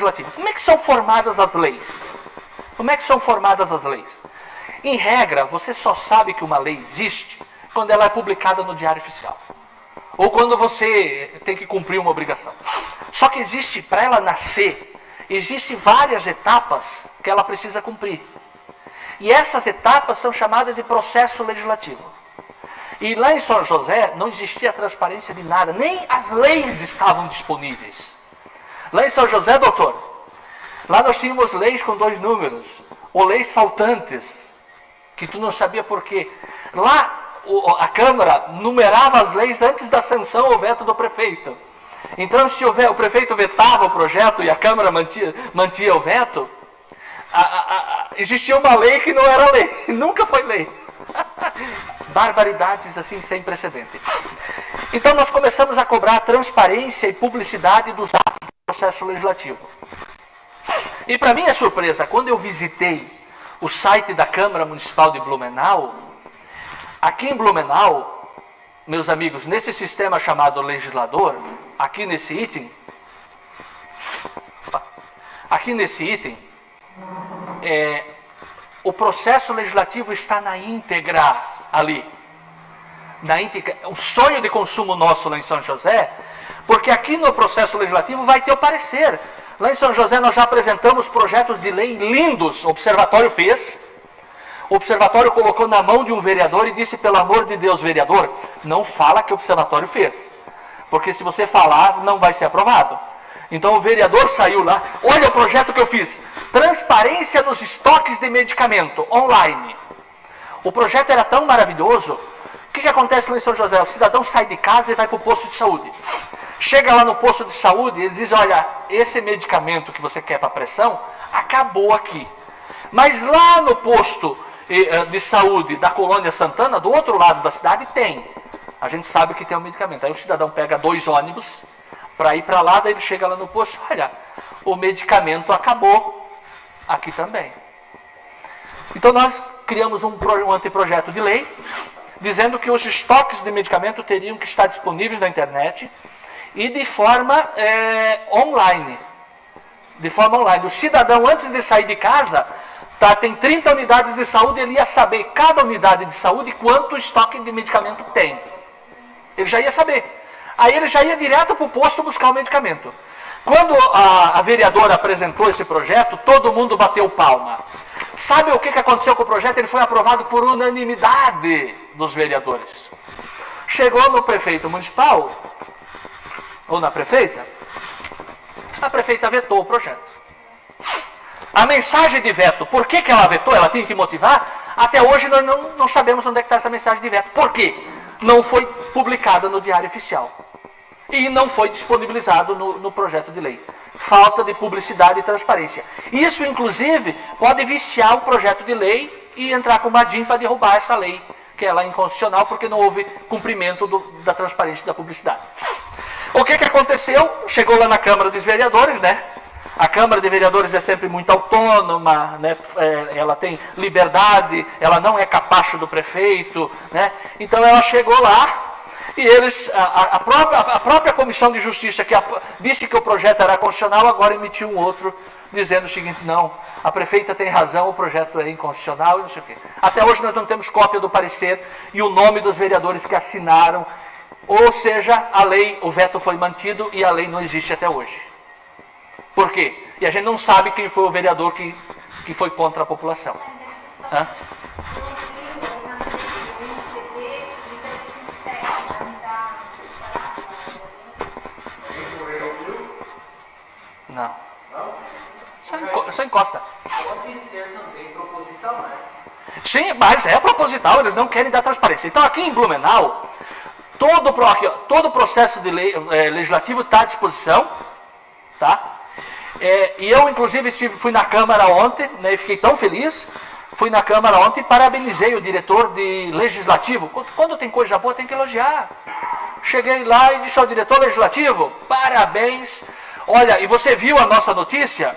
legislativo. Como é que são formadas as leis? Como é que são formadas as leis? Em regra, você só sabe que uma lei existe quando ela é publicada no Diário Oficial. Ou quando você tem que cumprir uma obrigação. Só que existe, para ela nascer, existem várias etapas que ela precisa cumprir. E essas etapas são chamadas de processo legislativo. E lá em São José não existia transparência de nada, nem as leis estavam disponíveis. Lá em São José, doutor, lá nós tínhamos leis com 2 números, ou leis faltantes, que tu não sabia por quê. Lá a Câmara numerava as leis antes da sanção ou veto do prefeito. Então, se o prefeito vetava o projeto e a Câmara mantia o veto, existia uma lei que não era lei, nunca foi lei. Barbaridades assim sem precedente. Então nós começamos a cobrar transparência e publicidade dos atos do processo legislativo. E para minha surpresa, quando eu visitei o site da Câmara Municipal de Blumenau, aqui em Blumenau, meus amigos, nesse sistema chamado legislador, aqui nesse item, o processo legislativo está na íntegra ali. Na íntegra, um sonho de consumo nosso lá em São José, porque aqui no processo legislativo vai ter o parecer. Lá em São José nós já apresentamos projetos de lei lindos, o observatório fez. O observatório colocou na mão de um vereador e disse, pelo amor de Deus, vereador, não fala que o observatório fez. Porque se você falar, não vai ser aprovado. Então o vereador saiu lá, olha o projeto que eu fiz. Transparência nos estoques de medicamento, online. O projeto era tão maravilhoso, o que acontece lá em São José? O cidadão sai de casa e vai para o posto de saúde. Chega lá no posto de saúde e ele diz, olha, esse medicamento que você quer para pressão, acabou aqui. Mas lá no posto de saúde da Colônia Santana, do outro lado da cidade, tem. A gente sabe que tem um medicamento. Aí o cidadão pega 2 ônibus para ir para lá, daí ele chega lá no posto, olha, o medicamento acabou aqui também. Então nós criamos um anteprojeto de lei, dizendo que os estoques de medicamento teriam que estar disponíveis na internet e de forma online. De forma online. O cidadão, antes de sair de casa, tem 30 unidades de saúde, ele ia saber, cada unidade de saúde, quanto estoque de medicamento tem. Ele já ia saber. Aí ele já ia direto para o posto buscar o medicamento. Quando a vereadora apresentou esse projeto, todo mundo bateu palma. Sabe o que aconteceu com o projeto? Ele foi aprovado por unanimidade dos vereadores. Chegou no prefeito municipal, ou na prefeita, a prefeita vetou o projeto. A mensagem de veto, por que ela vetou? Ela tinha que motivar? Até hoje nós não sabemos onde é que está essa mensagem de veto. Por quê? Não foi publicada no Diário Oficial. E não foi disponibilizado no projeto de lei. Falta de publicidade e transparência. Isso, inclusive, pode viciar o projeto de lei e entrar com uma DIN para derrubar essa lei, que ela é inconstitucional porque não houve cumprimento da transparência e da publicidade. O que aconteceu? Chegou lá na Câmara dos Vereadores, né? A Câmara de Vereadores é sempre muito autônoma, né? Ela tem liberdade, ela não é capacho do prefeito, né? Então ela chegou lá e eles, a própria Comissão de Justiça, que disse que o projeto era constitucional, agora emitiu um outro dizendo o seguinte, não, a prefeita tem razão, o projeto é inconstitucional e não sei o quê. Até hoje nós não temos cópia do parecer e o nome dos vereadores que assinaram, ou seja, a lei, o veto foi mantido e a lei não existe até hoje. Por quê? E a gente não sabe quem foi o vereador que foi contra a população. Hã? Não. Só encosta. Pode ser também proposital, né? Sim, mas é proposital, eles não querem dar transparência. Então aqui em Blumenau, todo o processo de legislativo está à disposição, tá? E eu, inclusive, fui na Câmara ontem, né, e fiquei tão feliz. Fui na Câmara ontem e parabenizei o diretor de legislativo. Quando tem coisa boa, tem que elogiar. Cheguei lá e disse ao diretor legislativo, parabéns. Olha, e você viu a nossa notícia?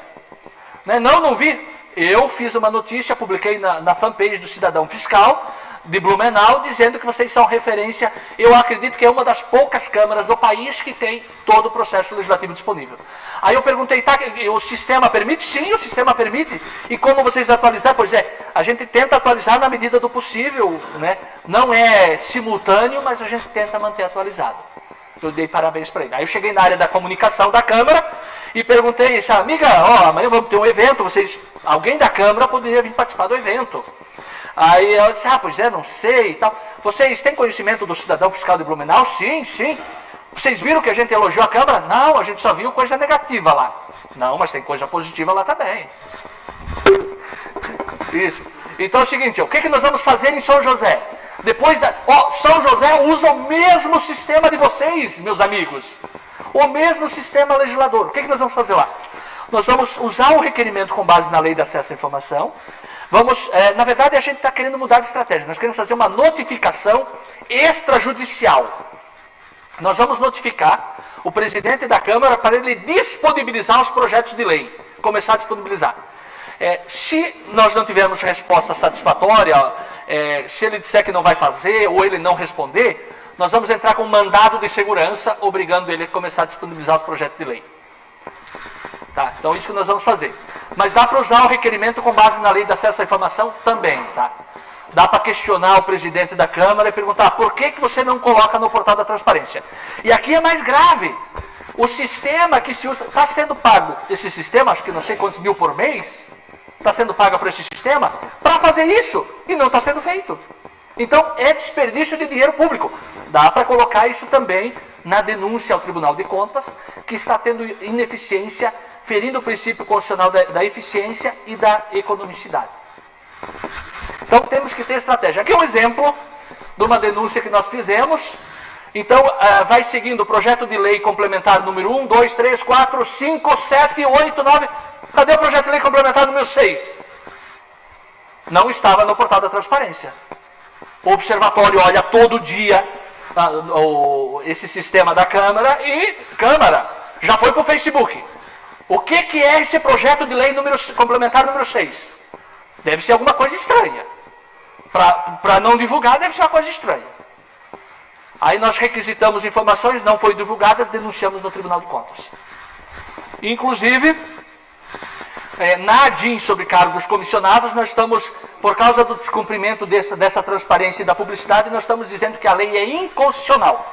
Né? Não vi. Eu fiz uma notícia, publiquei na fanpage do Cidadão Fiscal, de Blumenau, dizendo que vocês são referência. Eu acredito que é uma das poucas câmaras do país que tem todo o processo legislativo disponível. Aí eu perguntei, tá, o sistema permite? Sim, o sistema permite. E como vocês atualizaram? Pois é, a gente tenta atualizar na medida do possível, né? Não é simultâneo, mas a gente tenta manter atualizado. Eu dei parabéns para ele. Aí eu cheguei na área da comunicação da Câmara e perguntei, amiga, ó, amanhã vamos ter um evento, alguém da Câmara poderia vir participar do evento. Aí ela disse, pois é, não sei e tal. Vocês têm conhecimento do cidadão fiscal de Blumenau? Sim, sim. Vocês viram que a gente elogiou a Câmara? Não, a gente só viu coisa negativa lá. Não, mas tem coisa positiva lá também. Isso. Então é o seguinte, o que nós vamos fazer em São José? São José usa o mesmo sistema de vocês, meus amigos. O mesmo sistema legislador. O que nós vamos fazer lá? Nós vamos usar o requerimento com base na lei de acesso à informação. Na verdade, a gente está querendo mudar de estratégia. Nós queremos fazer uma notificação extrajudicial. Nós vamos notificar o presidente da Câmara para ele disponibilizar os projetos de lei. Começar a disponibilizar. Se nós não tivermos resposta satisfatória, se ele disser que não vai fazer ou ele não responder, nós vamos entrar com um mandado de segurança, obrigando ele a começar a disponibilizar os projetos de lei. Tá? Então, isso que nós vamos fazer. Mas dá para usar o requerimento com base na lei de acesso à informação também. Tá? Dá para questionar o presidente da Câmara e perguntar por que você não coloca no portal da transparência. E aqui é mais grave. O sistema que se usa, está sendo pago, esse sistema, acho que não sei quantos mil por mês, está sendo pago para esse sistema, para fazer isso, e não está sendo feito. Então, é desperdício de dinheiro público. Dá para colocar isso também na denúncia ao Tribunal de Contas, que está tendo ineficiência, ferindo o princípio constitucional da eficiência e da economicidade. Então, temos que ter estratégia. Aqui é um exemplo de uma denúncia que nós fizemos. Então, vai seguindo o projeto de lei complementar número 1, 2, 3, 4, 5, 7, 8, 9... Cadê o projeto de lei complementar número 6? Não estava no portal da transparência. O observatório olha todo dia esse sistema da Câmara e Câmara já foi para o Facebook. O que é esse projeto de lei complementar número 6? Deve ser alguma coisa estranha. Para não divulgar, deve ser uma coisa estranha. Aí nós requisitamos informações, não foram divulgadas, denunciamos no Tribunal de Contas. Inclusive, na ADIM sobre cargos comissionados, nós estamos, por causa do descumprimento dessa transparência e da publicidade, nós estamos dizendo que a lei é inconstitucional.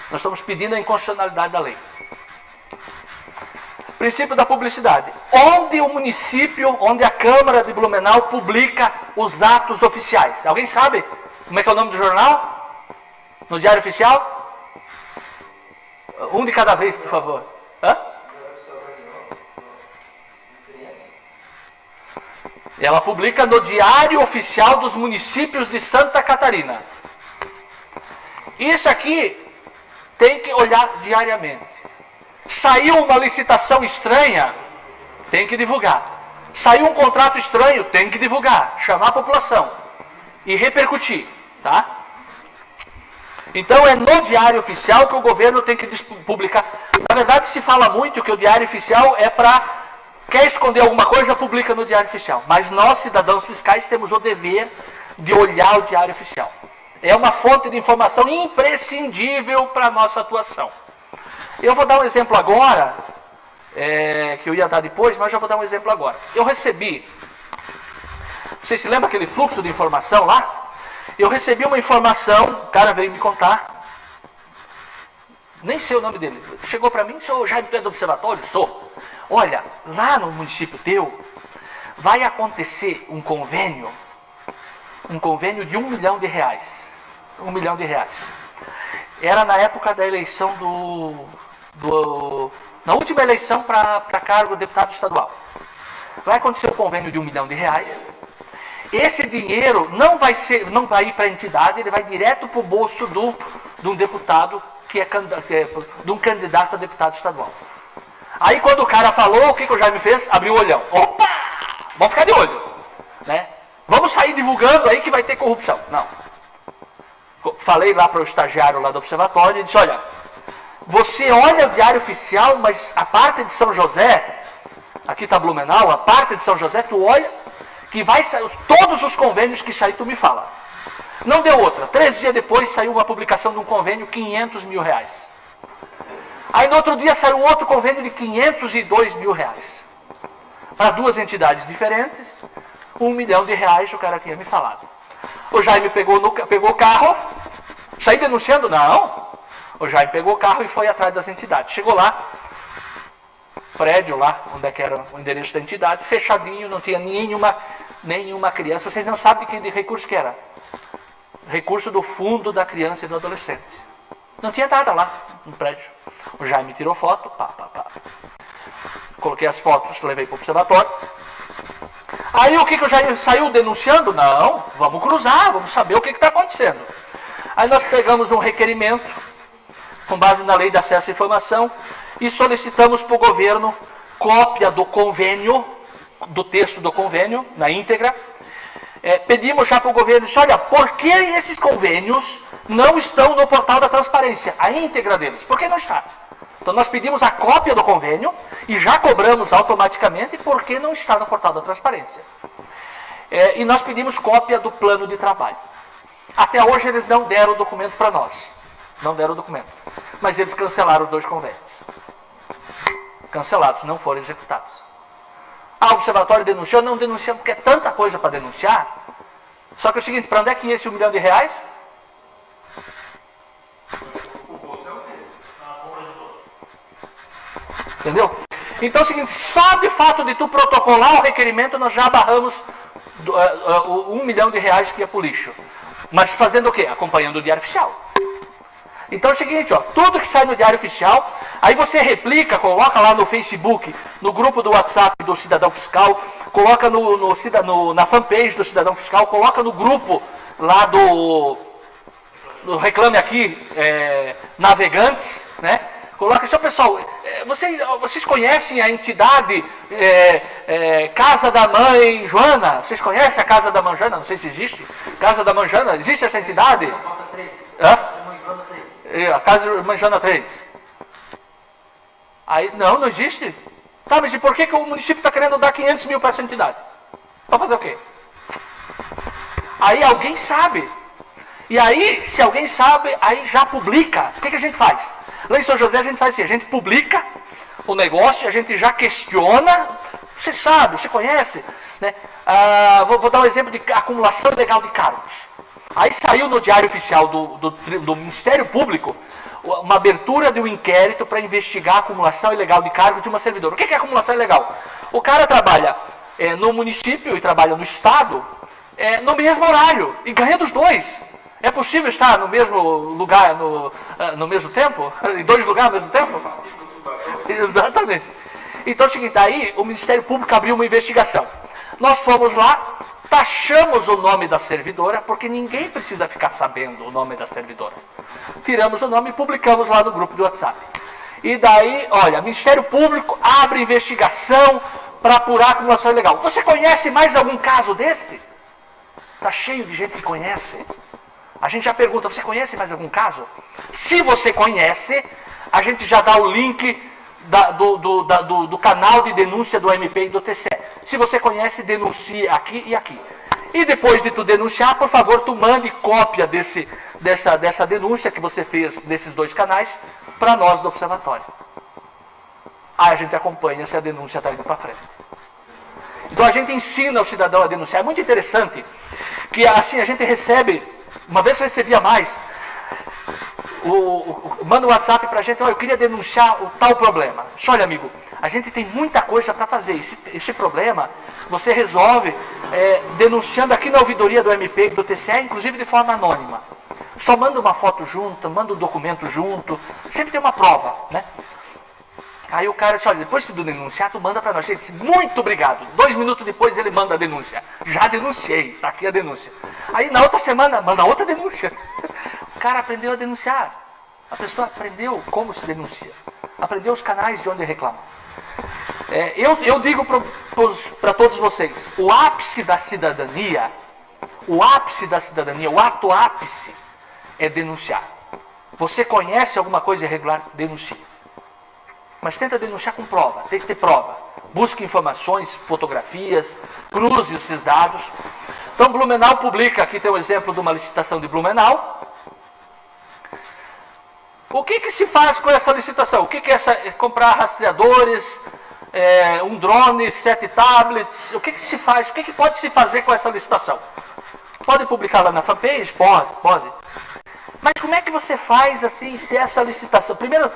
Nós estamos pedindo a inconstitucionalidade da lei. Princípio da publicidade. Onde o município, onde a Câmara de Blumenau publica os atos oficiais? Alguém sabe como é que é o nome do jornal? No Diário Oficial? Um de cada vez, por favor. Hã? Ela publica no Diário Oficial dos Municípios de Santa Catarina. Isso aqui tem que olhar diariamente. Saiu uma licitação estranha, tem que divulgar. Saiu um contrato estranho, tem que divulgar. Chamar a população e repercutir. Tá? Então é no Diário Oficial que o governo tem que publicar. Na verdade, se fala muito que o Diário Oficial é para... Quer esconder alguma coisa, publica no Diário Oficial. Mas nós, cidadãos fiscais, temos o dever de olhar o Diário Oficial. É uma fonte de informação imprescindível para a nossa atuação. Eu vou dar um exemplo agora, que eu ia dar depois, mas já vou dar um exemplo agora. Eu recebi, vocês se lembram aquele fluxo de informação lá? Eu recebi uma informação, o cara veio me contar, nem sei o nome dele, chegou para mim, sou Jaime, tu é do observatório? Sou. Olha, lá no município teu, vai acontecer um convênio de R$1 milhão. R$1 milhão. Era na época da eleição na última eleição para cargo de deputado estadual. Vai acontecer um convênio de R$1 milhão. Esse dinheiro não vai ir para a entidade, ele vai direto para o bolso de um deputado de um candidato a deputado estadual. Aí quando o cara falou, o que o Jaime fez? Abriu o olhão. Opa! Vamos ficar de olho. Né? Vamos sair divulgando aí que vai ter corrupção. Não. Falei lá para o estagiário lá do observatório e disse, olha, você olha o Diário Oficial, mas a parte de São José, aqui está Blumenau, a parte de São José, tu olha, que vai sair, todos os convênios que sair tu me fala. Não deu outra. 3 dias depois saiu uma publicação de um convênio, 500 mil reais. Aí no outro dia saiu outro convênio de 502 mil reais. Para 2 entidades diferentes, 1 milhão de reais o cara tinha me falado. O Jaime pegou o carro, saí denunciando? Não. O Jaime pegou o carro e foi atrás das entidades. Chegou lá, prédio lá, onde é que era o endereço da entidade, fechadinho, não tinha nenhuma criança. Vocês não sabem de recurso que era. Recurso do fundo da criança e do adolescente. Não tinha nada lá no prédio. O Jaime tirou foto, coloquei as fotos, levei para o observatório. Aí o que o Jaime saiu denunciando? Não, vamos cruzar, vamos saber o que está acontecendo. Aí nós pegamos um requerimento, com base na lei de acesso à informação, e solicitamos para o governo cópia do convênio, do texto do convênio, na íntegra. Pedimos já para o governo, disse, olha, por que esses convênios não estão no portal da transparência? A íntegra deles, por que não está? Então nós pedimos a cópia do convênio e já cobramos automaticamente porque não está no portal da transparência. E nós pedimos cópia do plano de trabalho. Até hoje eles não deram o documento para nós. Não deram o documento. Mas eles cancelaram os 2 convênios. Cancelados, não foram executados. O observatório denunciou? Não denunciamos porque é tanta coisa para denunciar. Só que é o seguinte, para onde é que ia esse 1 milhão de reais? Entendeu? Então é o seguinte, só de fato de tu protocolar o requerimento, nós já barramos 1 milhão de reais que ia para o lixo. Mas fazendo o quê? Acompanhando o Diário Oficial. Então é o seguinte, ó, tudo que sai no Diário Oficial, aí você replica, coloca lá no Facebook, no grupo do WhatsApp do Cidadão Fiscal, coloca na fanpage do Cidadão Fiscal, coloca no grupo lá do Reclame Aqui, Navegantes, né? Coloca assim, pessoal, vocês conhecem a entidade Casa da Mãe Joana? Vocês conhecem a Casa da Mãe Joana? Não sei se existe. Casa da Mãe Joana, existe essa entidade? A Casa da Mãe Joana 3. Aí, não existe. Tá, mas e por que o município está querendo dar 500 mil para essa entidade? Para fazer o quê? Aí alguém sabe. E aí, se alguém sabe, aí já publica. O que a gente faz? Lá em São José a gente faz assim, a gente publica o negócio, a gente já questiona, você sabe, você conhece, né? Vou dar um exemplo de acumulação ilegal de cargos. Aí saiu no Diário Oficial do Ministério Público uma abertura de um inquérito para investigar a acumulação ilegal de cargos de uma servidora. O que é acumulação ilegal? O cara trabalha no município e trabalha no estado no mesmo horário e ganha dos 2. É possível estar no mesmo lugar no mesmo tempo? Em 2 lugares ao mesmo tempo? Exatamente. Então é o seguinte, aí o Ministério Público abriu uma investigação. Nós fomos lá, taxamos o nome da servidora, porque ninguém precisa ficar sabendo o nome da servidora. Tiramos o nome e publicamos lá no grupo do WhatsApp. E daí, olha, Ministério Público abre investigação para apurar a acumulação ilegal. Você conhece mais algum caso desse? Está cheio de gente que conhece. A gente já pergunta, você conhece mais algum caso? Se você conhece, a gente já dá o link do canal de denúncia do MP e do TCE. Se você conhece, denuncie aqui e aqui. E depois de tu denunciar, por favor, tu mande cópia dessa denúncia que você fez nesses 2 canais para nós do Observatório. Aí a gente acompanha se a denúncia está indo para frente. Então a gente ensina o cidadão a denunciar. É muito interessante que assim a gente recebe. Uma vez eu recebia mais, manda um WhatsApp para a gente, eu queria denunciar o tal problema. Olha, amigo, a gente tem muita coisa para fazer. Esse problema você resolve denunciando aqui na ouvidoria do MP e do TCE, inclusive de forma anônima. Só manda uma foto junto, manda um documento junto, sempre tem uma prova, né? Aí o cara disse, olha, depois que tu denunciar, tu manda para nós. Ele disse, muito obrigado. 2 minutos depois ele manda a denúncia. Já denunciei, está aqui a denúncia. Aí na outra semana, manda outra denúncia. O cara aprendeu a denunciar. A pessoa aprendeu como se denuncia. Aprendeu os canais de onde reclama. Eu digo para todos vocês, o ápice da cidadania, o ato ápice é denunciar. Você conhece alguma coisa irregular? Denuncie. Mas tenta denunciar com prova, tem que ter prova. Busque informações, fotografias, cruze esses dados. Então, Blumenau publica, aqui tem um exemplo de uma licitação de Blumenau. O que se faz com essa licitação? O que é comprar rastreadores, um drone, 7 tablets? O que se faz? O que pode se fazer com essa licitação? Pode publicar lá na fanpage? Pode. Mas como é que você faz assim, se essa licitação... Primeiro,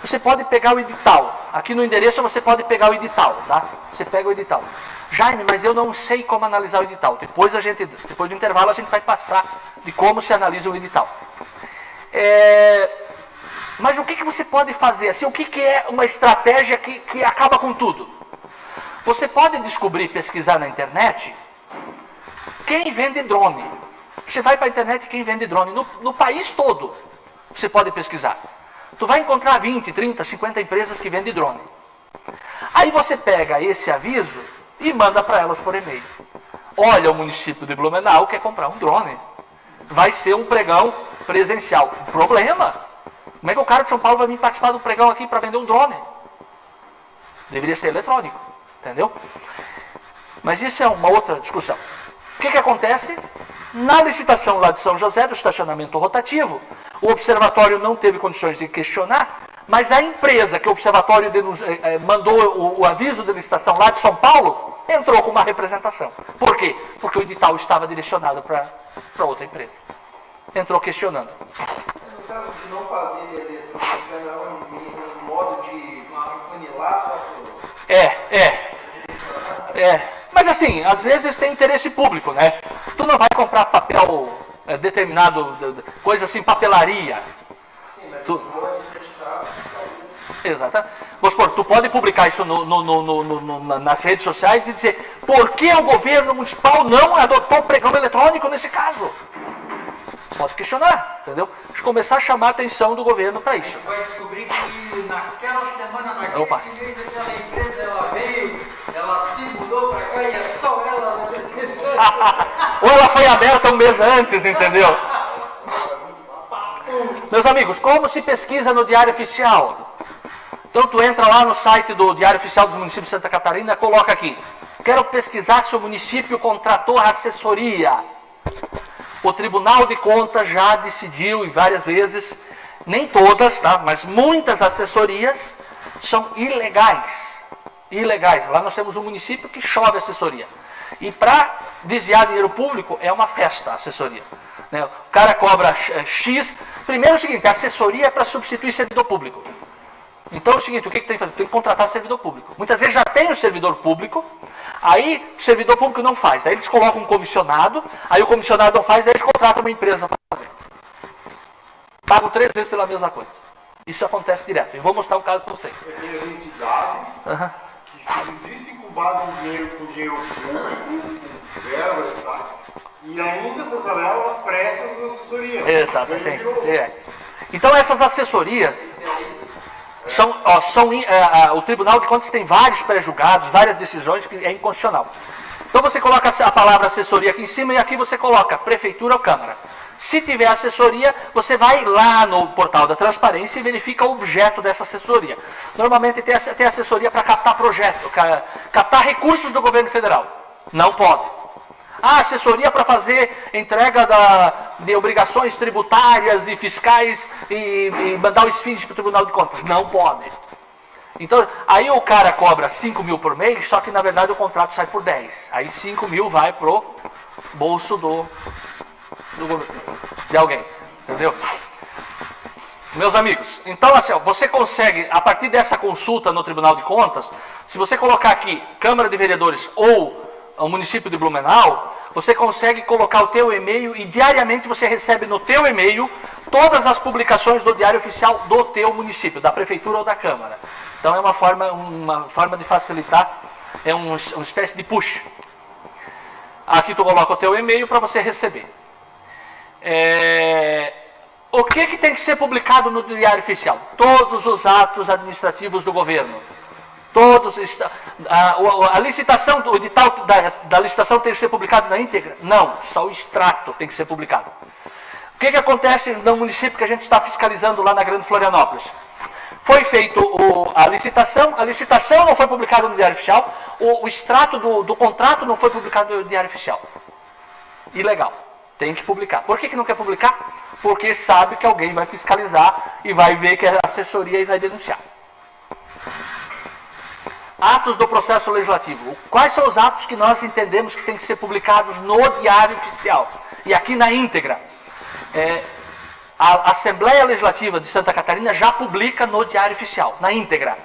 você pode pegar o edital. Aqui no endereço você pode pegar o edital, tá? Você pega o edital. Jaime, mas eu não sei como analisar o edital. Depois do intervalo a gente vai passar de como se analisa o edital. Mas o que você pode fazer? Assim, o que é uma estratégia que acaba com tudo? Você pode descobrir, pesquisar na internet, quem vende drone. Você vai para a internet, quem vende drone. No país todo, você pode pesquisar. Tu vai encontrar 20, 30, 50 empresas que vendem drone. Aí você pega esse aviso e manda para elas por e-mail. Olha, o município de Blumenau quer comprar um drone. Vai ser um pregão presencial. Problema. Como é que o cara de São Paulo vai vir participar do pregão aqui para vender um drone? Deveria ser eletrônico, entendeu? Mas isso é uma outra discussão. O que acontece? Na licitação lá de São José, do estacionamento rotativo, o observatório não teve condições de questionar, mas a empresa que o observatório mandou o aviso de licitação lá de São Paulo, entrou com uma representação. Por quê? Porque o edital estava direcionado para outra empresa. Entrou questionando. No caso de não fazer eletrônica, não é um modo de funilar só Mas assim, às vezes tem interesse público, né? Tu não vai comprar papel determinado, coisa assim, papelaria. Sim, mas tu... certificado, Exato. Vamos supor, tu pode publicar isso nas redes sociais e dizer por que o governo municipal não adotou o pregão eletrônico nesse caso? Pode questionar, entendeu? Começar a chamar a atenção do governo para isso. Vai descobrir que naquela semana, naquele mês, aquela empresa, ela veio, ela se mudou para cá e é só ela representante. Ou ela foi aberta um mês antes, entendeu? Meus amigos, como se pesquisa no Diário Oficial? Então tu entra lá no site do Diário Oficial dos Municípios de Santa Catarina, coloca aqui, quero pesquisar se o município contratou assessoria. O Tribunal de Contas já decidiu, e várias vezes, nem todas, tá? Mas muitas assessorias são ilegais. Ilegais. Lá nós temos um município que chove assessoria. E para desviar dinheiro público é uma festa a assessoria. Né? O cara cobra X. Primeiro é o seguinte, a assessoria é para substituir servidor público. Então é o seguinte, o que tem que fazer? Tem que contratar servidor público. Muitas vezes já tem o servidor público, aí o servidor público não faz. Aí eles colocam um comissionado, aí o comissionado não faz, aí eles contratam uma empresa para fazer. Pagam 3 vezes pela mesma coisa. Isso acontece direto. E vou mostrar um caso para vocês. Tem as entidades que existem com base em dinheiro público, com verbas, tá? E ainda por tabela elas prestam as assessorias. Exato, tem. Então essas assessorias... o Tribunal de Contas tem vários pré-julgados, várias decisões que é inconstitucional. Então você coloca a palavra assessoria aqui em cima e aqui você coloca prefeitura ou câmara. Se tiver assessoria, você vai lá no portal da transparência e verifica o objeto dessa assessoria. Normalmente tem assessoria para captar projeto, captar recursos do governo federal. Não pode. Assessoria para fazer entrega de obrigações tributárias e fiscais e mandar os fins para o Tribunal de Contas. Não pode. Então, aí o cara cobra 5 mil por mês, só que na verdade o contrato sai por 10. Aí 5 mil vai pro bolso de alguém. Entendeu? Meus amigos, então assim, você consegue, a partir dessa consulta no Tribunal de Contas, se você colocar aqui Câmara de Vereadores ou o município de Blumenau, você consegue colocar o teu e-mail e diariamente você recebe no teu e-mail todas as publicações do Diário Oficial do teu município, da prefeitura ou da Câmara. Então é uma forma de facilitar, é uma espécie de push. Aqui tu coloca o teu e-mail para você receber. O que tem que ser publicado no Diário Oficial? Todos os atos administrativos do governo. Todos, a licitação, o edital da licitação tem que ser publicado na íntegra? Não, só o extrato tem que ser publicado. O que acontece no município que a gente está fiscalizando lá na Grande Florianópolis? Foi feito a licitação não foi publicada no Diário Oficial, o extrato do contrato não foi publicado no Diário Oficial. Ilegal. Tem que publicar. Por que não quer publicar? Porque sabe que alguém vai fiscalizar e vai ver que é assessoria e vai denunciar. Atos do processo legislativo. Quais são os atos que nós entendemos que tem que ser publicados no Diário Oficial? E aqui na íntegra. A Assembleia Legislativa de Santa Catarina já publica no Diário Oficial, na íntegra.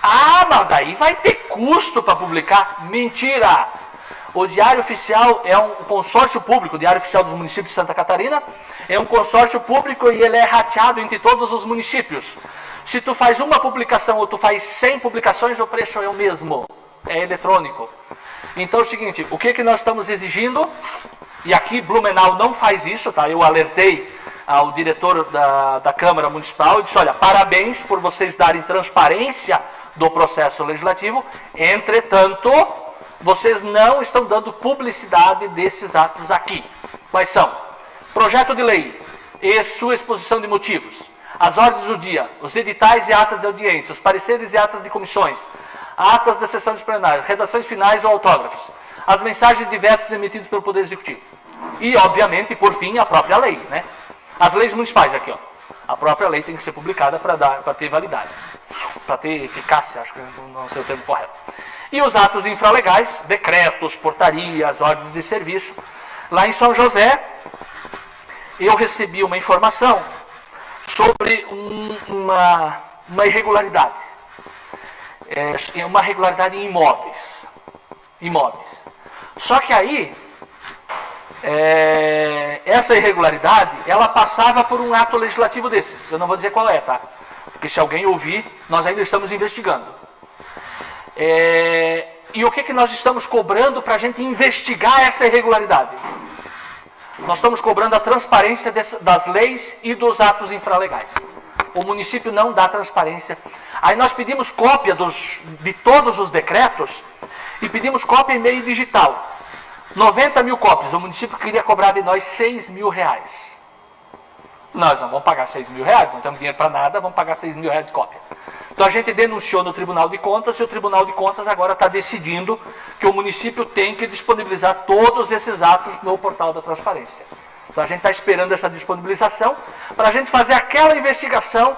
Ah, mas daí vai ter custo para publicar? Mentira! O Diário Oficial é um consórcio público, o Diário Oficial dos Municípios de Santa Catarina é um consórcio público e ele é rateado entre todos os municípios. Se tu faz uma publicação ou tu faz 100 publicações, o preço é o mesmo, é eletrônico. Então é o seguinte, o que nós estamos exigindo, e aqui Blumenau não faz isso, tá? Eu alertei ao diretor da Câmara Municipal e disse, olha, parabéns por vocês darem transparência do processo legislativo, entretanto, vocês não estão dando publicidade desses atos aqui. Quais são? Projeto de lei e sua exposição de motivos, as ordens do dia, os editais e atas de audiência, os pareceres e atas de comissões, atas da sessão disciplinar, redações finais ou autógrafos, as mensagens de vetos emitidos pelo Poder Executivo. E, obviamente, por fim, a própria lei, né? As leis municipais aqui, ó. A própria lei tem que ser publicada para ter validade, para ter eficácia, acho que não sei o termo correto. E os atos infralegais, decretos, portarias, ordens de serviço. Lá em São José, eu recebi uma informação sobre uma irregularidade. Uma irregularidade em imóveis. Só que aí, essa irregularidade, ela passava por um ato legislativo desses. Eu não vou dizer qual é, tá? Porque se alguém ouvir, nós ainda estamos investigando. E o que nós estamos cobrando para a gente investigar essa irregularidade? Nós estamos cobrando a transparência das leis e dos atos infralegais. O município não dá transparência. Aí nós pedimos cópia de todos os decretos e pedimos cópia em meio digital. 90 mil cópias. O município queria cobrar de nós 6 mil reais. Nós não vamos pagar 6 mil reais, não temos dinheiro para nada, vamos pagar 6 mil reais de cópia. Então a gente denunciou no Tribunal de Contas e o Tribunal de Contas agora está decidindo que o município tem que disponibilizar todos esses atos no portal da transparência. Então a gente está esperando essa disponibilização para a gente fazer aquela investigação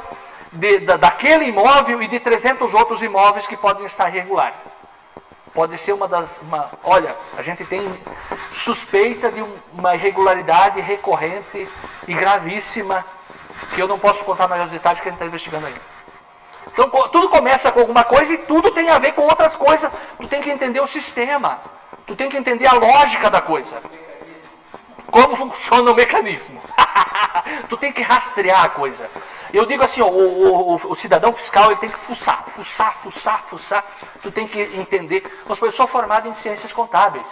daquele imóvel e de 300 outros imóveis que podem estar irregulares. Pode ser olha, a gente tem suspeita de uma irregularidade recorrente e gravíssima, que eu não posso contar maiores detalhes que a gente está investigando ainda. Então, tudo começa com alguma coisa e tudo tem a ver com outras coisas. Tu tem que entender o sistema. Tu tem que entender a lógica da coisa. Como funciona o mecanismo. Tu tem que rastrear a coisa. Eu digo assim, ó, o cidadão fiscal ele tem que fuçar. Tu tem que entender. Eu sou formado em ciências contábeis.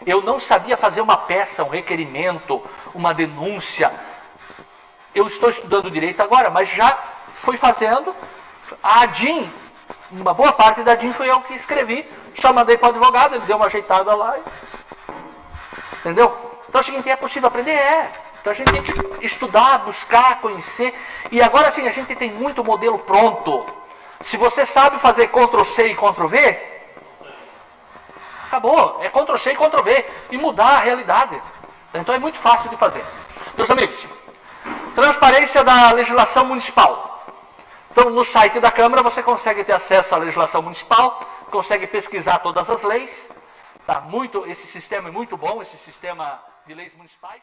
Eu não sabia fazer uma peça, um requerimento, uma denúncia. Eu estou estudando direito agora, mas já fui fazendo. A ADIM, uma boa parte da ADIM foi eu que escrevi. Só mandei para o advogado, ele deu uma ajeitada lá. Entendeu? Então é o seguinte, é possível aprender? Então a gente tem que estudar, buscar, conhecer. E agora sim, a gente tem muito modelo pronto. Se você sabe fazer Ctrl+C e Ctrl+V, acabou. É Ctrl+C e Ctrl+V. E mudar a realidade. Então é muito fácil de fazer. Meus amigos, transparência da legislação municipal. Então no site da Câmara você consegue ter acesso à legislação municipal, consegue pesquisar todas as leis. Tá? Esse sistema é muito bom, esse sistema de leis municipais.